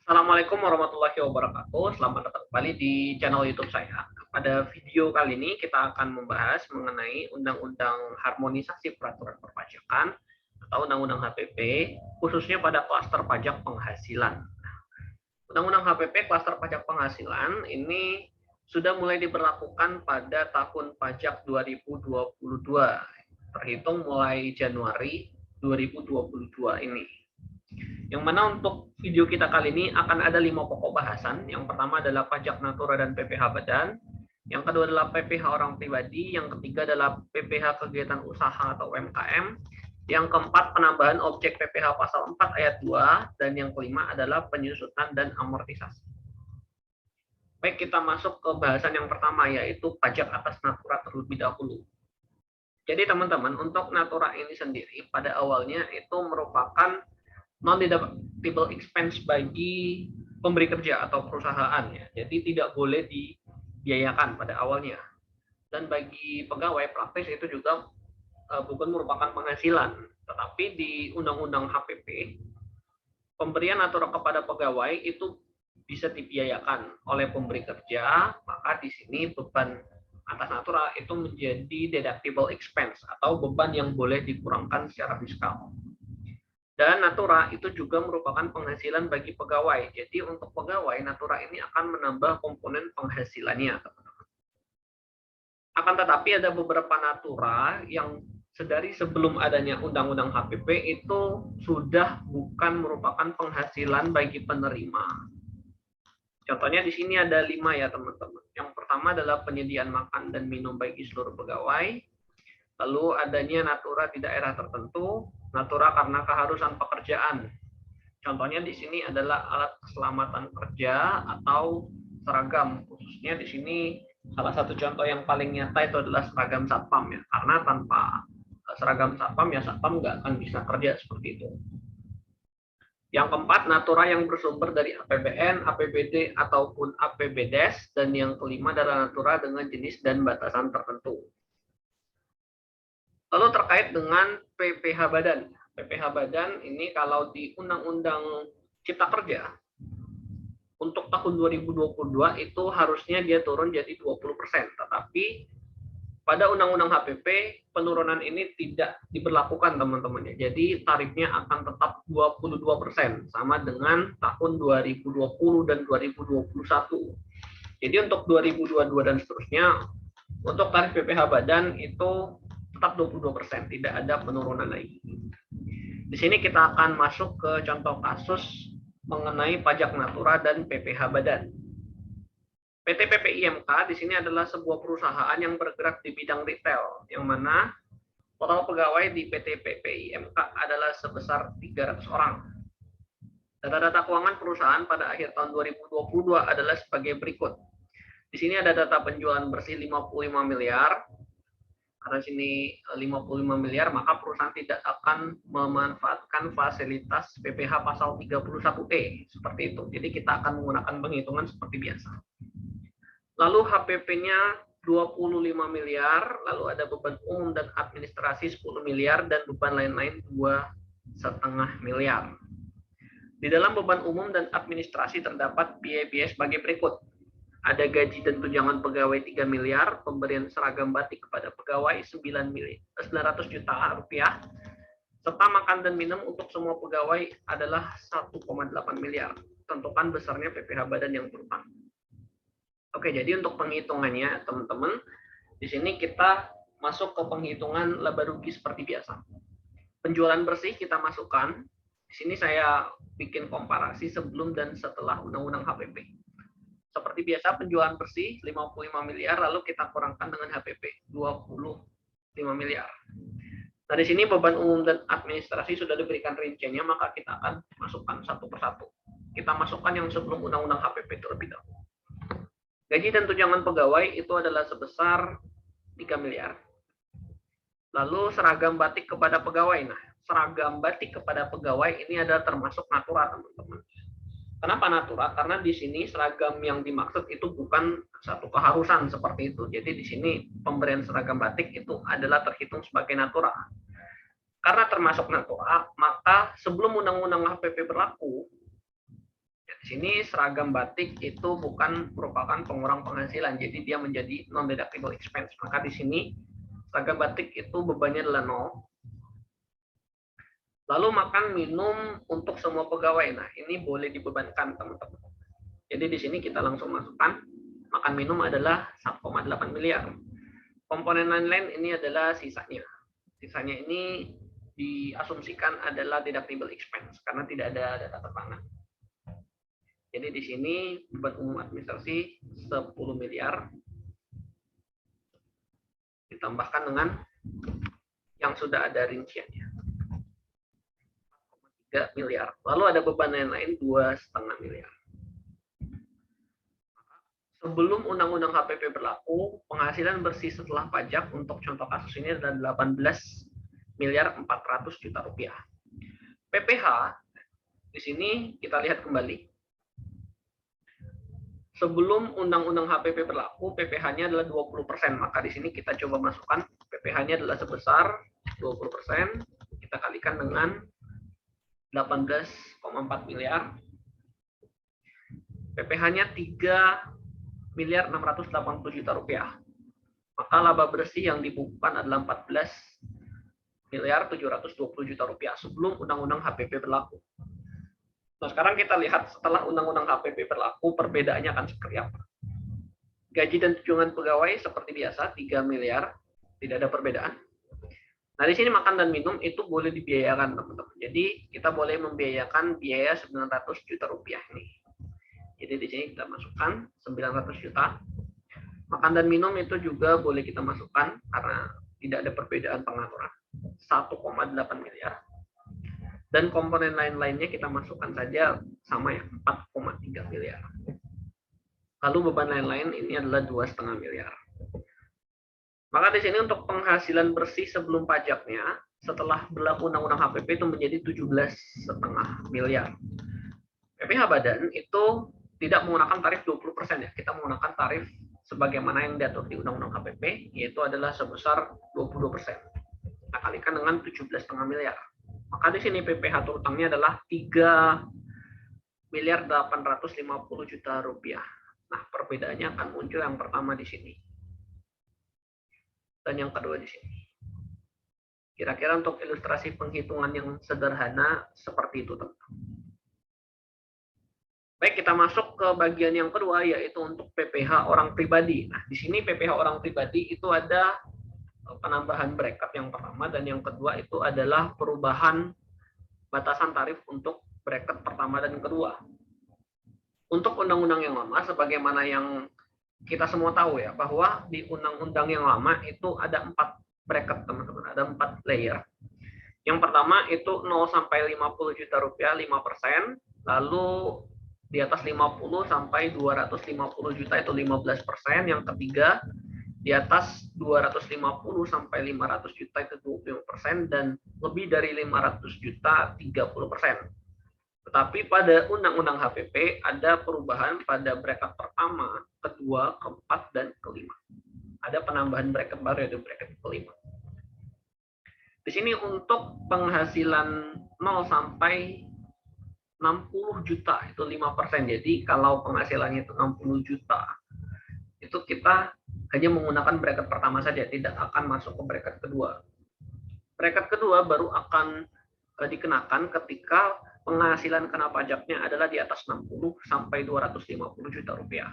Assalamualaikum warahmatullahi wabarakatuh. Selamat datang kembali di channel YouTube saya. Pada video kali ini kita akan membahas mengenai Undang-Undang Harmonisasi Peraturan Perpajakan atau Undang-Undang HPP, khususnya pada klaster pajak penghasilan. Undang-Undang HPP klaster pajak penghasilan ini sudah mulai diberlakukan pada tahun pajak 2022, terhitung mulai Januari 2022 ini. Yang mana untuk video kita kali ini akan ada 5 pokok bahasan. Yang pertama adalah pajak natura dan PPh badan. Yang kedua adalah PPh orang pribadi. Yang ketiga adalah PPh kegiatan usaha atau UMKM. Yang keempat penambahan objek PPh pasal 4 ayat 2. Dan yang kelima adalah penyusutan dan amortisasi. Baik, kita masuk ke bahasan yang pertama, yaitu pajak atas natura terlebih dahulu. Jadi teman-teman, untuk natura ini sendiri pada awalnya itu merupakan non-deductible expense bagi pemberi kerja atau perusahaan, ya. Jadi tidak boleh dibiayakan pada awalnya. Dan bagi pegawai praktis itu juga bukan merupakan penghasilan, tetapi di Undang-Undang HPP pemberian natura kepada pegawai itu bisa dibiayakan oleh pemberi kerja, maka di sini beban atas natura itu menjadi deductible expense atau beban yang boleh dikurangkan secara fiskal. Dan natura itu juga merupakan penghasilan bagi pegawai. Jadi untuk pegawai, natura ini akan menambah komponen penghasilannya. Akan tetapi ada beberapa natura yang sedari sebelum adanya Undang-Undang HPP itu sudah bukan merupakan penghasilan bagi penerima. Contohnya di sini ada 5 ya teman-teman. Yang pertama adalah penyediaan makan dan minum bagi seluruh pegawai. Lalu adanya natura di daerah tertentu, natura karena keharusan pekerjaan. Contohnya di sini adalah alat keselamatan kerja atau seragam. Khususnya di sini salah satu contoh yang paling nyata itu adalah seragam satpam, ya. Karena tanpa seragam satpam ya satpam nggak akan bisa kerja seperti itu. Yang keempat, natura yang bersumber dari APBN, APBD ataupun APBDes, dan yang kelima adalah natura dengan jenis dan batasan tertentu. Lalu terkait dengan PPh badan. PPh badan ini kalau di Undang-Undang Cipta Kerja untuk tahun 2022 itu harusnya dia turun jadi 20%, tetapi pada Undang-Undang HPP penurunan ini tidak diberlakukan teman-teman. Jadi tarifnya akan tetap 22% sama dengan tahun 2020 dan 2021. Jadi untuk 2022 dan seterusnya untuk tarif PPh badan itu tetap 22%, tidak ada penurunan lagi. Di sini kita akan masuk ke contoh kasus mengenai pajak natura dan PPh badan. PT PPIMK di sini adalah sebuah perusahaan yang bergerak di bidang retail, yang mana total pegawai di PT PPIMK adalah sebesar 300 orang. Data-data keuangan perusahaan pada akhir tahun 2022 adalah sebagai berikut. Di sini ada data penjualan bersih 55 miliar. Karena sini 55 miliar, maka perusahaan tidak akan memanfaatkan fasilitas PPh pasal 31E seperti itu. Jadi kita akan menggunakan penghitungan seperti biasa. Lalu HPP-nya 25 miliar, lalu ada beban umum dan administrasi 10 miliar dan beban lain-lain 2,5 miliar. Di dalam beban umum dan administrasi terdapat biaya-biaya sebagai berikut. Ada gaji dan tunjangan pegawai 3 miliar, pemberian seragam batik kepada pegawai 900 juta rupiah, serta makan dan minum untuk semua pegawai adalah 1,8 miliar. Tentukan besarnya PPh badan yang berutang. Oke, jadi untuk penghitungannya teman-teman, di sini kita masuk ke penghitungan laba rugi seperti biasa. Penjualan bersih kita masukkan. Di sini saya bikin komparasi sebelum dan setelah Undang-Undang HPP. Seperti biasa penjualan bersih 55 miliar, lalu kita kurangkan dengan HPP 25 miliar. Nah di sini beban umum dan administrasi sudah diberikan rinciannya, maka kita akan masukkan satu persatu. Kita masukkan yang sebelum Undang-Undang HPP terlebih dahulu. Gaji dan tunjangan pegawai itu adalah sebesar 3 miliar. Lalu seragam batik kepada pegawai. Nah seragam batik kepada pegawai ini adalah termasuk natura teman-teman. Kenapa natura? Karena di sini seragam yang dimaksud itu bukan satu keharusan seperti itu. Jadi di sini pemberian seragam batik itu adalah terhitung sebagai natura. Karena termasuk natura, maka sebelum Undang-Undang HPP berlaku, Di sini seragam batik itu bukan merupakan pengurang penghasilan, jadi dia menjadi non-deductible expense. Maka di sini seragam batik itu bebannya adalah 0. Lalu makan minum untuk semua pegawai. Nah, ini boleh dibebankan, teman-teman. Jadi di sini kita langsung masukkan makan minum adalah 1,8 miliar. Komponen lain-lain ini adalah sisanya. Sisanya ini diasumsikan adalah deductible expense karena tidak ada data keterangan. Jadi di sini beban umum administrasi 10 miliar ditambahkan dengan yang sudah ada rinciannya 3 miliar. Lalu ada beban lain-lain 2,5 miliar. Sebelum Undang-Undang HPP berlaku, penghasilan bersih setelah pajak untuk contoh kasus ini adalah 18 miliar 400 juta rupiah. PPh di sini kita lihat kembali. Sebelum Undang-Undang HPP berlaku, PPh-nya adalah 20%. Maka di sini kita coba masukkan PPh-nya adalah sebesar 20%. Kita kalikan dengan 18,4 miliar. PPh-nya 3 miliar 680 juta rupiah. Maka laba bersih yang dibukukan adalah 14 miliar 720 juta rupiah sebelum Undang-Undang HPP berlaku. Nah, sekarang kita lihat setelah Undang-Undang HPP berlaku, perbedaannya akan seperti apa. Gaji dan tunjangan pegawai seperti biasa, 3 miliar, tidak ada perbedaan. Nah, di sini makan dan minum itu boleh dibiayakan, teman-teman. Jadi, kita boleh membiayakan biaya 900 juta rupiah ini. Jadi, di sini kita masukkan 900 juta. Makan dan minum itu juga boleh kita masukkan karena tidak ada perbedaan pengaturan. 1,8 miliar. Dan komponen lain-lainnya kita masukkan saja sama ya, 4,3 miliar. Lalu beban lain-lain ini adalah 2,5 miliar. Maka di sini untuk penghasilan bersih sebelum pajaknya, setelah berlaku Undang-Undang HPP itu menjadi 17,5 miliar. PPh badan itu tidak menggunakan tarif 20% ya, kita menggunakan tarif sebagaimana yang diatur di Undang-Undang HPP, yaitu adalah sebesar 22%. Kita kalikan dengan 17,5 miliar. Maka di sini PPh terutangnya adalah 3 miliar 850 juta rupiah. Nah, perbedaannya akan muncul yang pertama di sini. Dan yang kedua di sini. Kira-kira untuk ilustrasi penghitungan yang sederhana seperti itu, teman-teman. Baik, kita masuk ke bagian yang kedua, yaitu untuk PPh orang pribadi. Nah, di sini PPh orang pribadi itu ada penambahan bracket yang pertama, dan yang kedua itu adalah perubahan batasan tarif untuk bracket pertama dan kedua. Untuk undang-undang yang lama, sebagaimana yang kita semua tahu ya, bahwa di undang-undang yang lama itu ada 4 bracket, teman-teman, ada 4 layer. Yang pertama itu 0 sampai 50 juta rupiah 5%, lalu di atas 50 sampai 250 juta itu 15%, yang ketiga di atas 250 sampai 500 juta itu 25%, dan lebih dari 500 juta 30%. Tetapi pada Undang-Undang HPP ada perubahan pada bracket pertama, kedua, keempat, dan kelima. Ada penambahan bracket baru, yaitu bracket kelima. Di sini untuk penghasilan 0 sampai 60 juta itu 5%. Jadi kalau penghasilannya itu 60 juta, itu kita hanya menggunakan bracket pertama saja, tidak akan masuk ke bracket kedua. Bracket kedua baru akan dikenakan ketika penghasilan kena pajaknya adalah di atas 60 sampai 250 juta rupiah.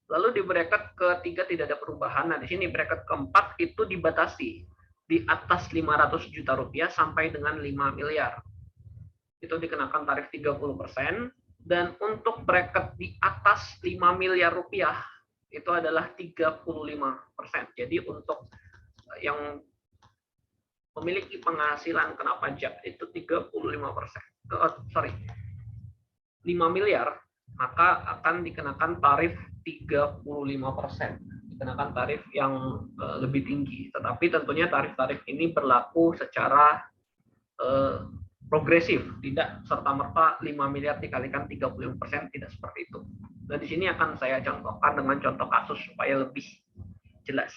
Lalu di bracket ketiga tidak ada perubahan. Nah, di sini bracket keempat itu dibatasi di atas 500 juta rupiah sampai dengan 5 miliar. Itu dikenakan tarif 30%, dan untuk bracket di atas 5 miliar rupiah itu adalah 35%. Jadi untuk yang memiliki penghasilan kena pajak itu 35%. 5 miliar, maka akan dikenakan tarif 35%. Dikenakan tarif yang lebih tinggi. Tetapi tentunya tarif-tarif ini berlaku secara progresif, tidak serta-merta 5 miliar dikalikan 35%, tidak seperti itu. Nah, di sini akan saya contohkan dengan contoh kasus supaya lebih jelas.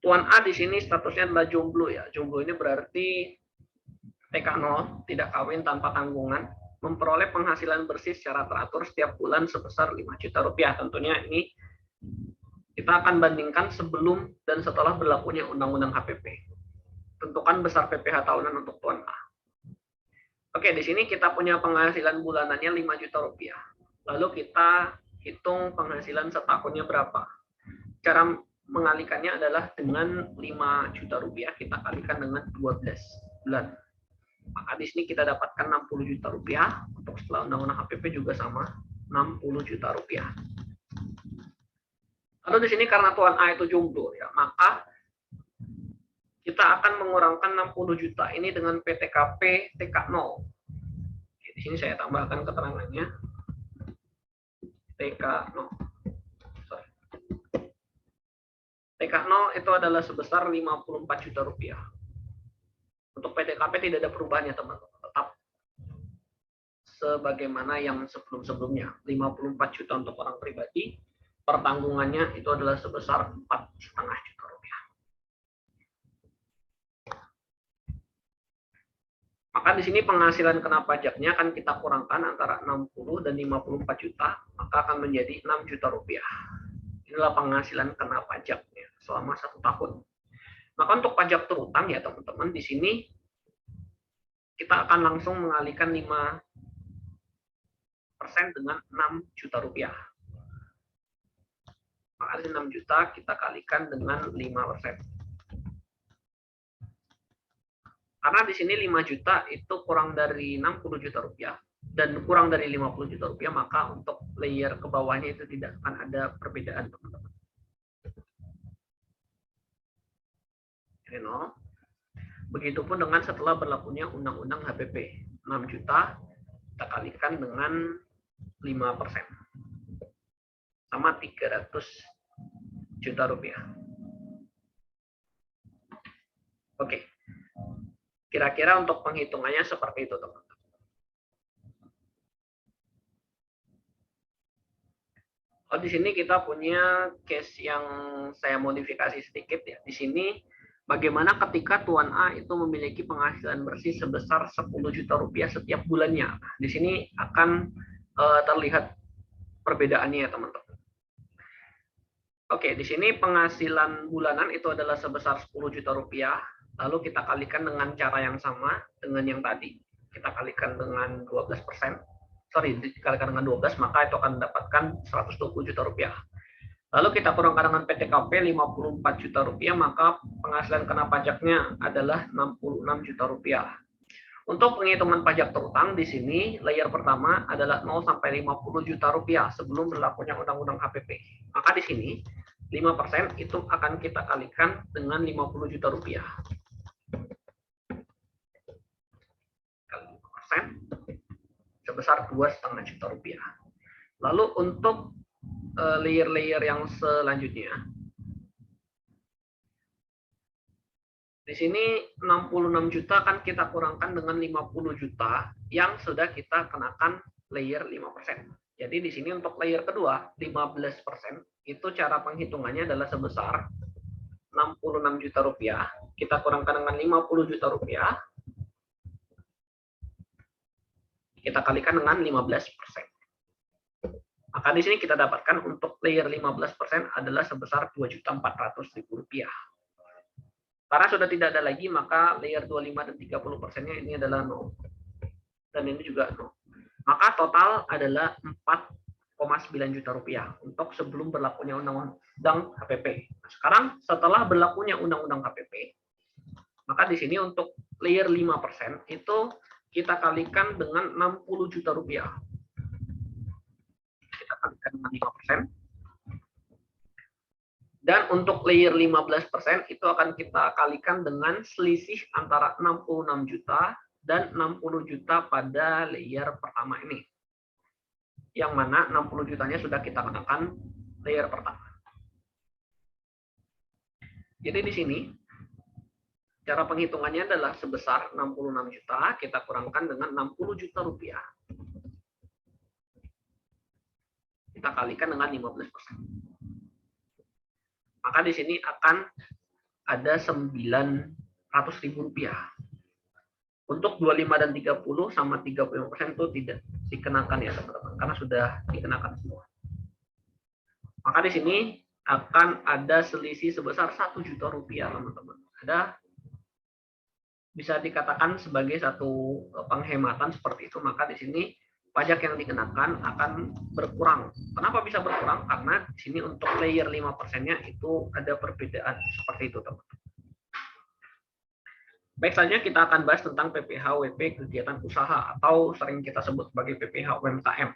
Tuan A di sini statusnya adalah jomblo ya. Jomblo ini berarti TK0, tidak kawin tanpa tanggungan. memperoleh penghasilan bersih secara teratur setiap bulan sebesar 5 juta rupiah. Tentunya ini kita akan bandingkan sebelum dan setelah berlakunya Undang-Undang HPP. Tentukan besar PPh tahunan untuk Tuan A. Oke, di sini kita punya penghasilan bulanannya 5 juta rupiah. Lalu kita hitung penghasilan setahunnya berapa. Cara mengalikannya adalah dengan 5 juta rupiah kita kalikan dengan 12 bulan. Maka di sini kita dapatkan 60 juta rupiah. Untuk setelah Undang-Undang HPP juga sama, 60 juta rupiah. Lalu di sini karena Tuan A itu jomblo, ya, maka kita akan mengurangkan 60 juta ini dengan PTKP TK0. Di sini saya tambahkan keterangannya. TK0. TK0 itu adalah sebesar 54 juta rupiah. Untuk PTKP tidak ada perubahannya, teman-teman. Tetap sebagaimana yang sebelum-sebelumnya. 54 juta untuk orang pribadi. Pertanggungannya itu adalah sebesar 4,5 juta rupiah. Maka di sini penghasilan kena pajaknya akan kita kurangkan antara 60 dan 54 juta, maka akan menjadi 6 juta rupiah. Inilah penghasilan kena pajaknya selama 1 tahun. Maka untuk pajak terutang ya teman-teman, di sini kita akan langsung mengalihkan 5% dengan 6 juta rupiah. Maka 6 juta kita kalikan dengan 5%. Karena di sini 5 juta itu kurang dari 60 juta rupiah dan kurang dari 50 juta rupiah, maka untuk layer ke bawahnya itu tidak akan ada perbedaan, teman-teman. Ini 0. Begitupun dengan setelah berlakunya Undang-Undang HPP. 6 juta kita kalikan dengan 5%. Sama 300 juta rupiah. Oke. Kira-kira untuk penghitungannya seperti itu, teman-teman. Oh, di sini kita punya case yang saya modifikasi sedikit ya. Di sini bagaimana ketika Tuan A itu memiliki penghasilan bersih sebesar 10 juta rupiah setiap bulannya. Nah, di sini akan terlihat perbedaannya ya, teman-teman. Oke, di sini penghasilan bulanan itu adalah sebesar 10 juta rupiah. Lalu kita kalikan dengan cara yang sama dengan yang tadi. Kita kalikan dengan 12%. Sorry, dikalikan dengan 12, maka itu akan mendapatkan 120 juta rupiah. Lalu kita kurangkan dengan PTKP 54 juta rupiah, maka penghasilan kena pajaknya adalah 66 juta rupiah. Untuk penghitungan pajak terutang di sini, layer pertama adalah 0 sampai 50 juta rupiah sebelum berlakunya Undang-Undang HPP. Maka di sini 5% itu akan kita kalikan dengan 50 juta rupiah. 5% sebesar 2,5 juta rupiah. Lalu untuk layer-layer yang selanjutnya, di sini 66 juta akan kita kurangkan dengan 50 juta yang sudah kita kenakan layer 5%. Jadi di sini untuk layer kedua 15% itu cara penghitungannya adalah sebesar 66 juta rupiah. Kita kurangkan dengan 50 juta rupiah. Kita kalikan dengan 15%. Maka di sini kita dapatkan untuk layer 15% adalah sebesar 2.400.000 rupiah. Karena sudah tidak ada lagi, maka layer 25 dan 30%-nya ini adalah 0. Dan ini juga 0. Maka total adalah 4,9 juta rupiah untuk sebelum berlakunya Undang-Undang HPP. Nah, sekarang setelah berlakunya Undang-Undang HPP, maka di sini untuk layer 5% itu kita kalikan dengan 60 juta rupiah. Kita kalikan dengan 5%. Dan untuk layer 15% itu akan kita kalikan dengan selisih antara 66 juta dan 60 juta pada layer pertama ini. Yang mana 60 jutanya sudah kita kenakan layer pertama. Jadi di sini cara penghitungannya adalah sebesar 66 juta, kita kurangkan dengan 60 juta rupiah. Kita kalikan dengan 15%. Maka di sini akan ada 900.000 rupiah. Untuk 25 dan 30 sama 35% itu tidak dikenakan ya teman-teman, karena sudah dikenakan semua. Maka di sini akan ada selisih sebesar 1 juta rupiah teman-teman. Ada bisa dikatakan sebagai satu penghematan seperti itu. Maka di sini pajak yang dikenakan akan berkurang. Kenapa bisa berkurang? Karena di sini untuk layer 5%-nya itu ada perbedaan seperti itu teman-teman. Baik, saja kita akan bahas tentang PPh WP kegiatan usaha atau sering kita sebut sebagai PPh UMKM.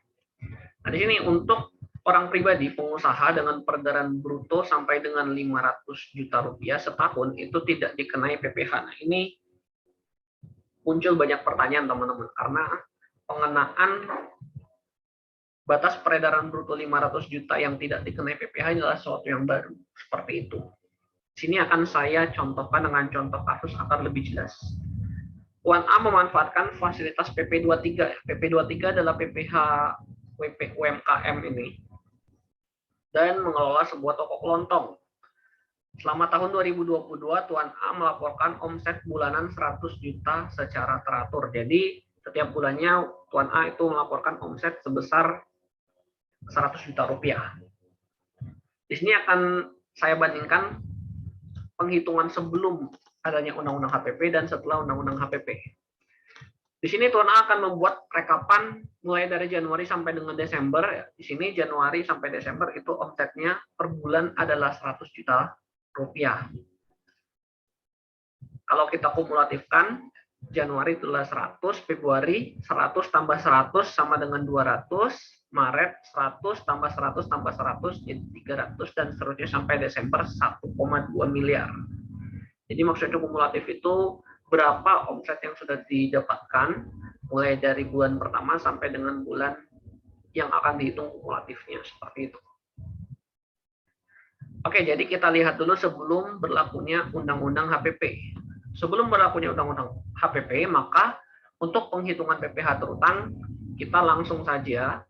Nah, di sini untuk orang pribadi pengusaha dengan peredaran bruto sampai dengan 500 juta rupiah setahun itu tidak dikenai PPh. Nah, ini muncul banyak pertanyaan teman-teman karena pengenaan batas peredaran bruto 500 juta yang tidak dikenai PPh adalah sesuatu yang baru seperti itu. Sini akan saya contohkan dengan contoh kasus agar lebih jelas. Puan A memanfaatkan fasilitas PP23. PP23 adalah PPh WP UMKM ini dan mengelola sebuah toko kelontong. Selama tahun 2022, Tuan A melaporkan omset bulanan 100 juta secara teratur. Jadi setiap bulannya Tuan A itu melaporkan omset sebesar 100 juta rupiah. Di sini akan saya bandingkan penghitungan sebelum adanya Undang-Undang HPP dan setelah Undang-Undang HPP. Di sini Tuan A akan membuat rekapan mulai dari Januari sampai dengan Desember. Di sini Januari sampai Desember itu omsetnya per bulan adalah 100 juta rupiah. Kalau kita kumulatifkan, Januari itulah 100, Februari 100 tambah 100 sama dengan 200, Maret 100 tambah 100 tambah 100 jadi 300 dan seterusnya sampai Desember 1,2 miliar. Jadi maksudnya kumulatif itu berapa omset yang sudah didapatkan mulai dari bulan pertama sampai dengan bulan yang akan dihitung kumulatifnya seperti itu. Oke, jadi kita lihat dulu sebelum berlakunya Undang-Undang HPP. Sebelum berlakunya Undang-Undang HPP, maka untuk penghitungan PPh terutang kita langsung saja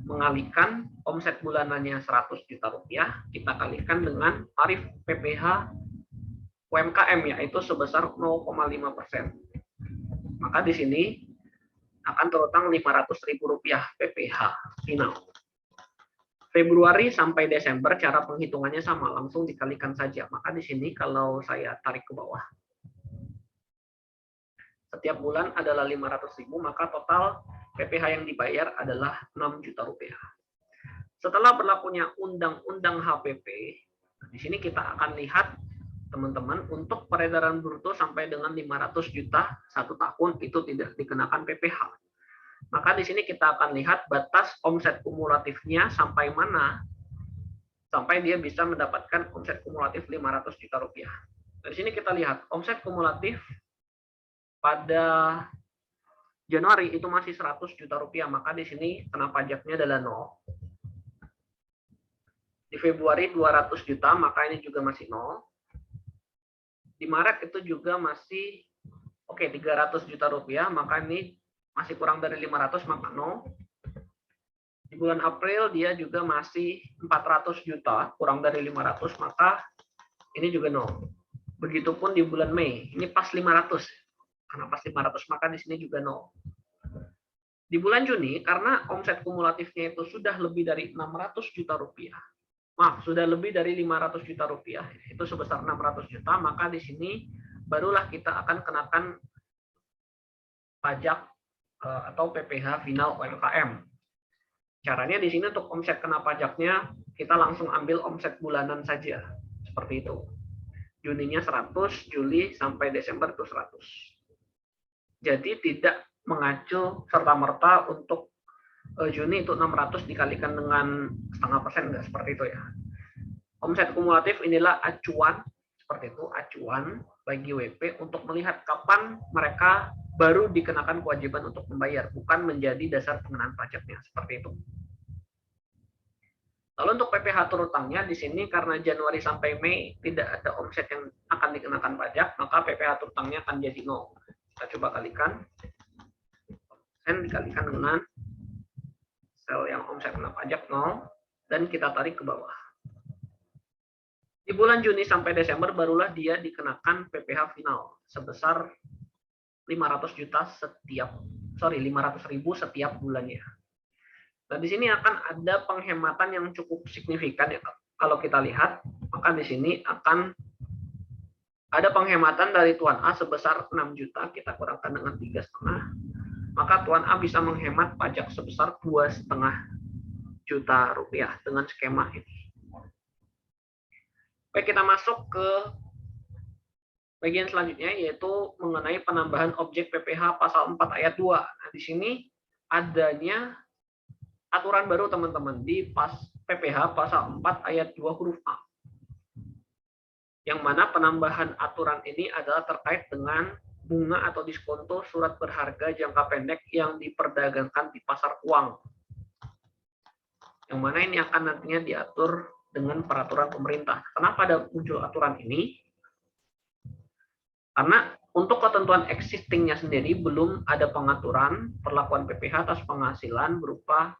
mengalihkan omset bulanannya 100 juta rupiah, kita kalikan dengan tarif PPh UMKM yaitu sebesar 0,5%. Maka di sini akan terutang Rp500.000 PPh final. Februari sampai Desember cara penghitungannya sama, langsung dikalikan saja. Maka di sini kalau saya tarik ke bawah, setiap bulan adalah 500.000, maka total PPh yang dibayar adalah 6 juta rupiah. Setelah berlakunya Undang-Undang HPP, di sini kita akan lihat teman-teman untuk peredaran bruto sampai dengan 500 juta satu tahun itu tidak dikenakan PPh. Maka di sini kita akan lihat batas omset kumulatifnya sampai mana sampai dia bisa mendapatkan omset kumulatif 500 juta rupiah. Dari sini kita lihat omset kumulatif pada Januari itu masih 100 juta rupiah, maka di sini kena pajaknya adalah 0. Di Februari 200 juta, maka ini juga masih 0. Di Maret itu juga masih 300 juta rupiah, maka ini masih kurang dari 500, maka 0. Di bulan April dia juga masih 400 juta, kurang dari 500, maka ini juga 0. Begitupun di bulan Mei, ini pas 500. Karena pas 500, maka di sini juga 0. Di bulan Juni, karena omset kumulatifnya itu sudah lebih dari 600 juta rupiah, sudah lebih dari 500 juta rupiah, itu sebesar 600 juta, maka di sini barulah kita akan kenakan pajak atau PPh final UMKM. Caranya di sini untuk omset kena pajaknya, kita langsung ambil omset bulanan saja, seperti itu. Juninya 100, Juli sampai Desember itu 100. Jadi tidak mengacu serta-merta untuk Juni itu 600 dikalikan dengan 0,5%, enggak seperti itu ya. Omset kumulatif inilah acuan, seperti itu, acuan bagi WP untuk melihat kapan mereka baru dikenakan kewajiban untuk membayar, bukan menjadi dasar pengenaan pajaknya, seperti itu. Lalu untuk PPh terutangnya di sini karena Januari sampai Mei tidak ada omset yang akan dikenakan pajak, maka PPh terutangnya akan jadi 0. Kita coba kalikan, dikalikan dengan sel yang omset kena pajak 0, dan kita tarik ke bawah. Di bulan Juni sampai Desember barulah dia dikenakan PPh final sebesar 500 juta ribu setiap bulannya. Nah, di sini akan ada penghematan yang cukup signifikan ya. Kalau kita lihat, maka di sini akan ada penghematan dari Tuan A sebesar 6 juta, kita kurangkan dengan 3,5, maka Tuan A bisa menghemat pajak sebesar 2,5 juta rupiah dengan skema ini. Baik, kita masuk ke bagian selanjutnya, yaitu mengenai penambahan objek PPh pasal 4 ayat 2. Nah, di sini adanya aturan baru teman-teman di PPh pasal 4 ayat 2 huruf A. Yang mana penambahan aturan ini adalah terkait dengan bunga atau diskonto surat berharga jangka pendek yang diperdagangkan di pasar uang. Yang mana ini akan nantinya diatur dengan peraturan pemerintah. Kenapa ada muncul aturan ini? Karena untuk ketentuan existingnya sendiri belum ada pengaturan perlakuan PPh atas penghasilan berupa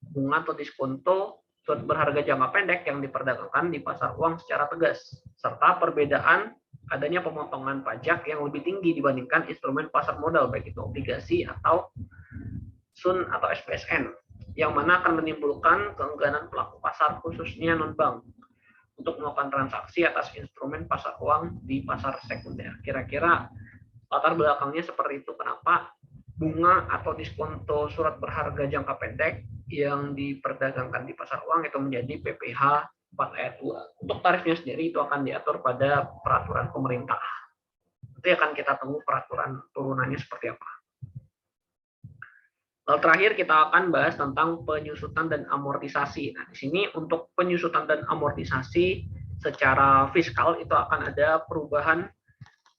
bunga atau diskonto surat berharga jangka pendek yang diperdagangkan di pasar uang secara tegas, serta perbedaan adanya pemotongan pajak yang lebih tinggi dibandingkan instrumen pasar modal, baik itu obligasi atau SUN atau SPSN, yang mana akan menimbulkan keengganan pelaku pasar khususnya non-bank untuk melakukan transaksi atas instrumen pasar uang di pasar sekunder. Kira-kira latar belakangnya seperti itu, kenapa bunga atau diskonto surat berharga jangka pendek yang diperdagangkan di pasar uang itu menjadi PPh 4 ayat 2. Untuk tarifnya sendiri itu akan diatur pada peraturan pemerintah. Nanti akan kita tunggu peraturan turunannya seperti apa. Lalu terakhir kita akan bahas tentang penyusutan dan amortisasi. Nah, di sini untuk penyusutan dan amortisasi secara fiskal itu akan ada perubahan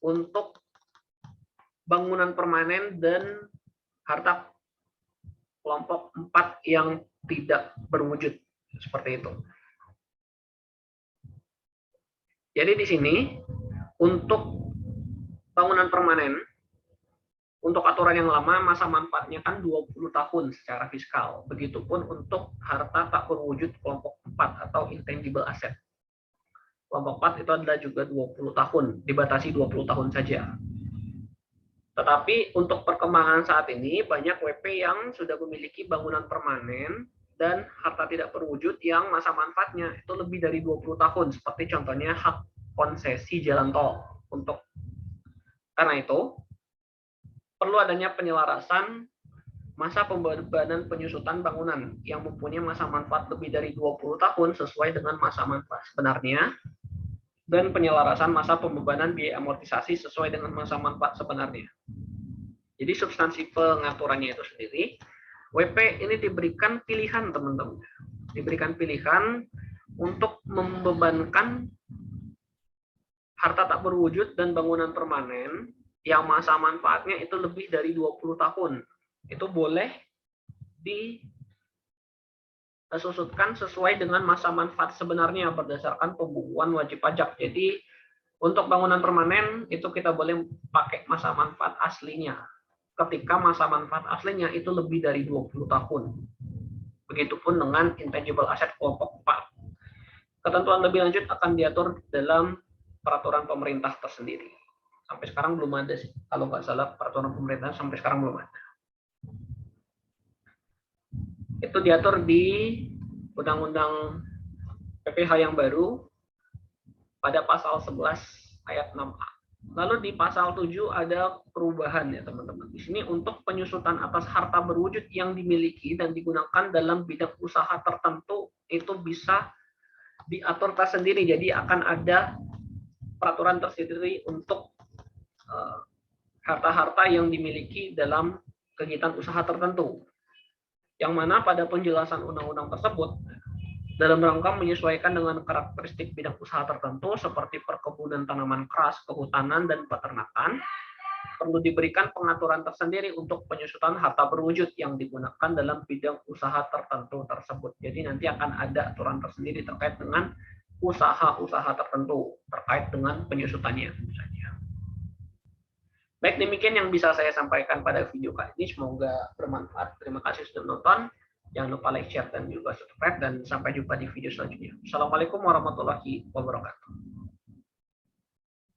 untuk bangunan permanen dan harta kelompok 4 yang tidak berwujud, seperti itu. Jadi di sini untuk bangunan permanen, untuk aturan yang lama masa manfaatnya kan 20 tahun secara fiskal. Begitupun untuk harta tak berwujud kelompok 4 atau intangible asset. Kelompok 4 itu adalah juga 20 tahun, dibatasi 20 tahun saja. Tetapi untuk perkembangan saat ini banyak WP yang sudah memiliki bangunan permanen dan harta tidak berwujud yang masa manfaatnya itu lebih dari 20 tahun, seperti contohnya hak konsesi jalan tol. Karena itu perlu adanya penyelarasan masa pembebanan penyusutan bangunan yang mempunyai masa manfaat lebih dari 20 tahun sesuai dengan masa manfaat sebenarnya, dan penyelarasan masa pembebanan biaya amortisasi sesuai dengan masa manfaat sebenarnya. Jadi substansi pengaturannya itu sendiri, WP ini diberikan pilihan teman-teman. Diberikan pilihan untuk membebankan harta tak berwujud dan bangunan permanen yang masa manfaatnya itu lebih dari 20 tahun. Itu boleh disusutkan sesuai dengan masa manfaat sebenarnya berdasarkan pembukuan wajib pajak. Jadi untuk bangunan permanen itu kita boleh pakai masa manfaat aslinya ketika masa manfaat aslinya itu lebih dari 20 tahun. Begitupun dengan intangible asset kelompok 4. Ketentuan lebih lanjut akan diatur dalam peraturan pemerintah tersendiri. Sampai sekarang belum ada sih. Kalau nggak salah peraturan pemerintah sampai sekarang belum ada. Itu diatur di Undang-Undang PPh yang baru pada pasal 11 ayat 6A. Lalu di pasal 7 ada perubahan ya teman-teman. Di sini untuk penyusutan atas harta berwujud yang dimiliki dan digunakan dalam bidang usaha tertentu itu bisa diatur tersendiri. Jadi akan ada peraturan tersendiri untuk harta-harta yang dimiliki dalam kegiatan usaha tertentu. Yang mana pada penjelasan undang-undang tersebut dalam rangka menyesuaikan dengan karakteristik bidang usaha tertentu seperti perkebunan tanaman keras, kehutanan, dan peternakan, perlu diberikan pengaturan tersendiri untuk penyusutan harta berwujud yang digunakan dalam bidang usaha tertentu tersebut. Jadi nanti akan ada aturan tersendiri terkait dengan usaha-usaha tertentu terkait dengan penyusutannya. Baik, demikian yang bisa saya sampaikan pada video kali ini. Semoga bermanfaat. Terima kasih sudah menonton. Jangan lupa like, share, dan juga subscribe. Dan sampai jumpa di video selanjutnya. Assalamualaikum warahmatullahi wabarakatuh.